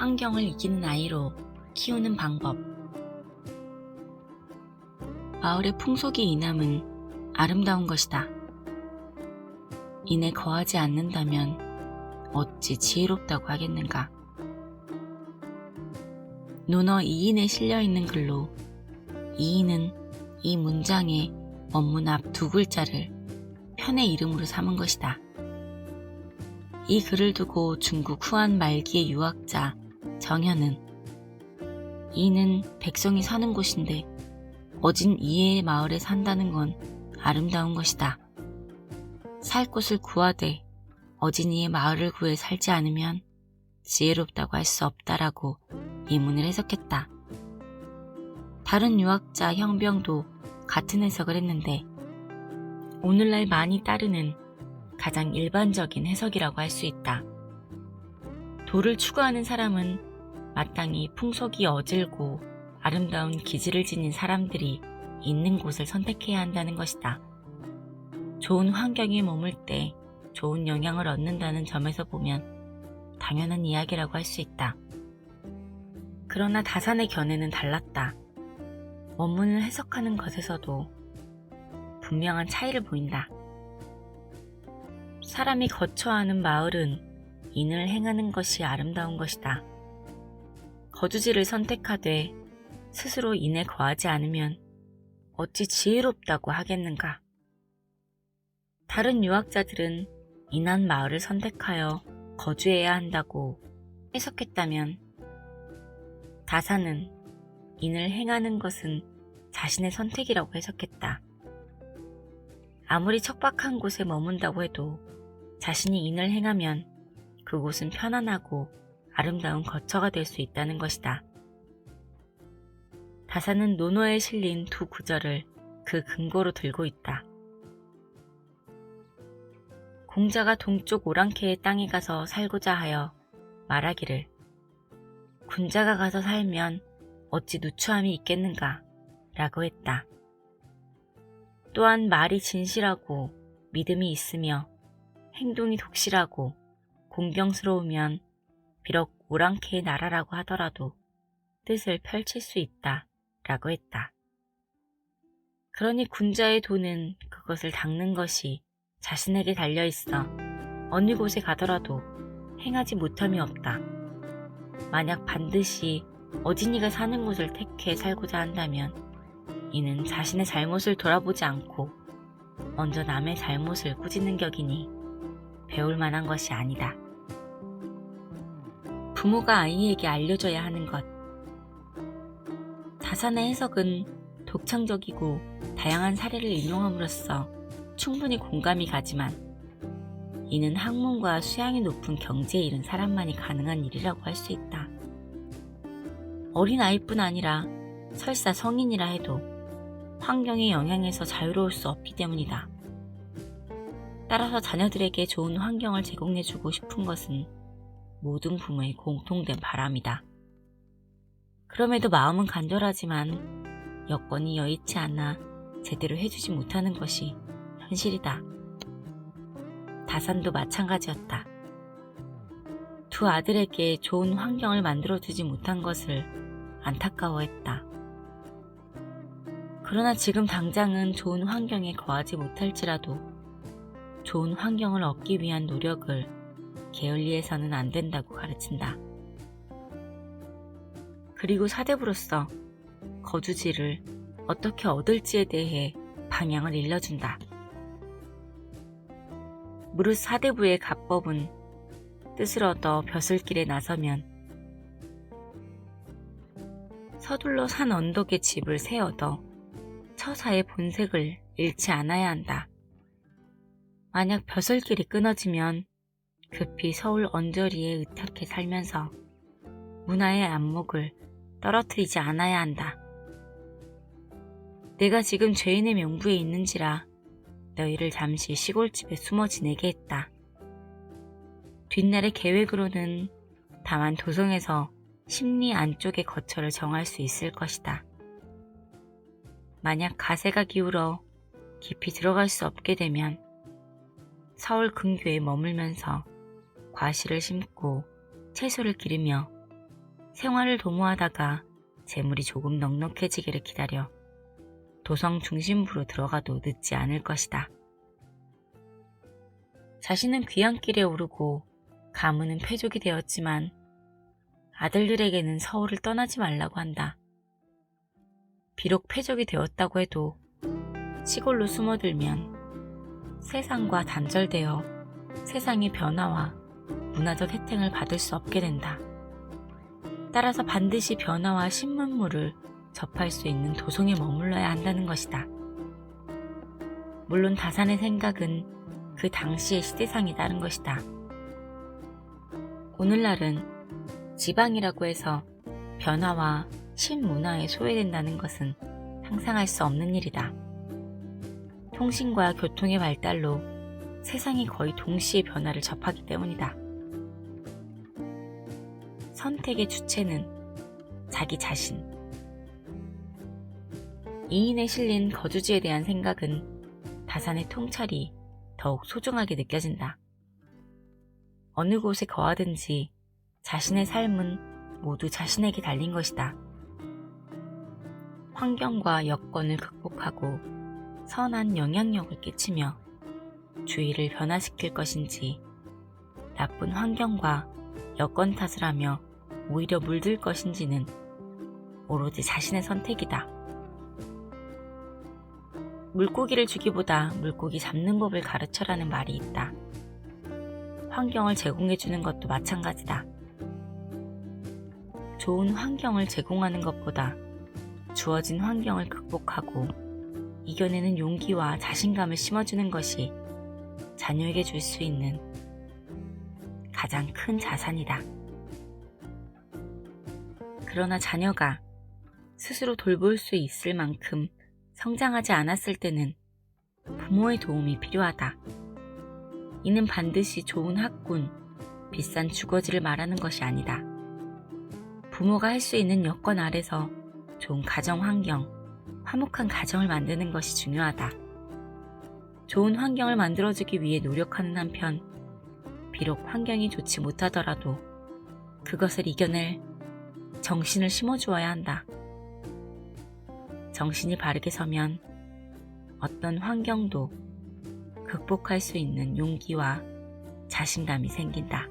환경을 이기는 아이로 키우는 방법. 마을의 풍속이 이남은 아름다운 것이다. 이내 거하지 않는다면 어찌 지혜롭다고 하겠는가. 논어 이인에 실려있는 글로 이인은 이 문장의 원문 앞 두 글자를 편의 이름으로 삼은 것이다. 이 글을 두고 중국 후한 말기의 유학자 정현은 이는 백성이 사는 곳인데 어진 이의 마을에 산다는 건 아름다운 것이다. 살 곳을 구하되 어진 이의 마을을 구해 살지 않으면 지혜롭다고 할 수 없다라고 이 문을 해석했다. 다른 유학자 형병도 같은 해석을 했는데 오늘날 많이 따르는 가장 일반적인 해석이라고 할 수 있다. 도를 추구하는 사람은 마땅히 풍속이 어질고 아름다운 기질을 지닌 사람들이 있는 곳을 선택해야 한다는 것이다. 좋은 환경에 머물 때 좋은 영향을 얻는다는 점에서 보면 당연한 이야기라고 할 수 있다. 그러나 다산의 견해는 달랐다. 원문을 해석하는 것에서도 분명한 차이를 보인다. 사람이 거처하는 마을은 인을 행하는 것이 아름다운 것이다. 거주지를 선택하되 스스로 인에 거하지 않으면 어찌 지혜롭다고 하겠는가. 다른 유학자들은 인한 마을을 선택하여 거주해야 한다고 해석했다면 다산은 인을 행하는 것은 자신의 선택이라고 해석했다. 아무리 척박한 곳에 머문다고 해도 자신이 인을 행하면 그곳은 편안하고 아름다운 거처가 될 수 있다는 것이다. 다산은 논어에 실린 두 구절을 그 근거로 들고 있다. 공자가 동쪽 오랑캐의 땅에 가서 살고자 하여 말하기를 군자가 가서 살면 어찌 누추함이 있겠는가 라고 했다. 또한 말이 진실하고 믿음이 있으며 행동이 독실하고 공경스러우면 비록 오랑캐의 나라라고 하더라도 뜻을 펼칠 수 있다 라고 했다. 그러니 군자의 도는 그것을 닦는 것이 자신에게 달려있어 어느 곳에 가더라도 행하지 못함이 없다. 만약 반드시 어진이가 사는 곳을 택해 살고자 한다면 이는 자신의 잘못을 돌아보지 않고 먼저 남의 잘못을 꾸짖는 격이니 배울 만한 것이 아니다. 부모가 아이에게 알려줘야 하는 것. 다산의 해석은 독창적이고 다양한 사례를 인용함으로써 충분히 공감이 가지만 이는 학문과 수양이 높은 경지에 이른 사람만이 가능한 일이라고 할 수 있다. 어린아이뿐 아니라 설사 성인이라 해도 환경의 영향에서 자유로울 수 없기 때문이다. 따라서 자녀들에게 좋은 환경을 제공해주고 싶은 것은 모든 부모의 공통된 바람이다. 그럼에도 마음은 간절하지만 여건이 여의치 않아 제대로 해주지 못하는 것이 현실이다. 다산도 마찬가지였다. 두 아들에게 좋은 환경을 만들어주지 못한 것을 안타까워했다. 그러나 지금 당장은 좋은 환경에 거하지 못할지라도 좋은 환경을 얻기 위한 노력을 게을리해서는 안 된다고 가르친다. 그리고 사대부로서 거주지를 어떻게 얻을지에 대해 방향을 일러준다. 무릇 사대부의 가법은 뜻을 얻어 벼슬길에 나서면 서둘러 산 언덕의 집을 새 얻어 처사의 본색을 잃지 않아야 한다. 만약 벼슬길이 끊어지면 급히 서울 언저리에 의탁해 살면서 문화의 안목을 떨어뜨리지 않아야 한다. 내가 지금 죄인의 명부에 있는지라 너희를 잠시 시골집에 숨어 지내게 했다. 뒷날의 계획으로는 다만 도성에서 심리 안쪽의 거처를 정할 수 있을 것이다. 만약 가세가 기울어 깊이 들어갈 수 없게 되면 서울 근교에 머물면서 과실을 심고 채소를 기르며 생활을 도모하다가 재물이 조금 넉넉해지기를 기다려 도성 중심부로 들어가도 늦지 않을 것이다. 자신은 귀향길에 오르고 가문은 패족이 되었지만 아들들에게는 서울을 떠나지 말라고 한다. 비록 패족이 되었다고 해도 시골로 숨어들면 세상과 단절되어 세상의 변화와 문화적 혜택을 받을 수 없게 된다. 따라서 반드시 변화와 신문물을 접할 수 있는 도성에 머물러야 한다는 것이다. 물론 다산의 생각은 그 당시의 시대상에 따른 것이다. 오늘날은 지방이라고 해서 변화와 신문화에 소외된다는 것은 상상할 수 없는 일이다. 통신과 교통의 발달로 세상이 거의 동시에 변화를 접하기 때문이다. 선택의 주체는 자기 자신. 이인에 실린 거주지에 대한 생각은 다산의 통찰이 더욱 소중하게 느껴진다. 어느 곳에 거하든지 자신의 삶은 모두 자신에게 달린 것이다. 환경과 여건을 극복하고 선한 영향력을 끼치며 주위를 변화시킬 것인지 나쁜 환경과 여건 탓을 하며 오히려 물들 것인지는 오로지 자신의 선택이다. 물고기를 주기보다 물고기 잡는 법을 가르쳐라는 말이 있다. 환경을 제공해주는 것도 마찬가지다. 좋은 환경을 제공하는 것보다 주어진 환경을 극복하고 이겨내는 용기와 자신감을 심어주는 것이 자녀에게 줄 수 있는 가장 큰 자산이다. 그러나 자녀가 스스로 돌볼 수 있을 만큼 성장하지 않았을 때는 부모의 도움이 필요하다. 이는 반드시 좋은 학군, 비싼 주거지를 말하는 것이 아니다. 부모가 할 수 있는 여건 아래서 좋은 가정 환경, 화목한 가정을 만드는 것이 중요하다. 좋은 환경을 만들어주기 위해 노력하는 한편 비록 환경이 좋지 못하더라도 그것을 이겨낼 정신을 심어주어야 한다. 정신이 바르게 서면 어떤 환경도 극복할 수 있는 용기와 자신감이 생긴다.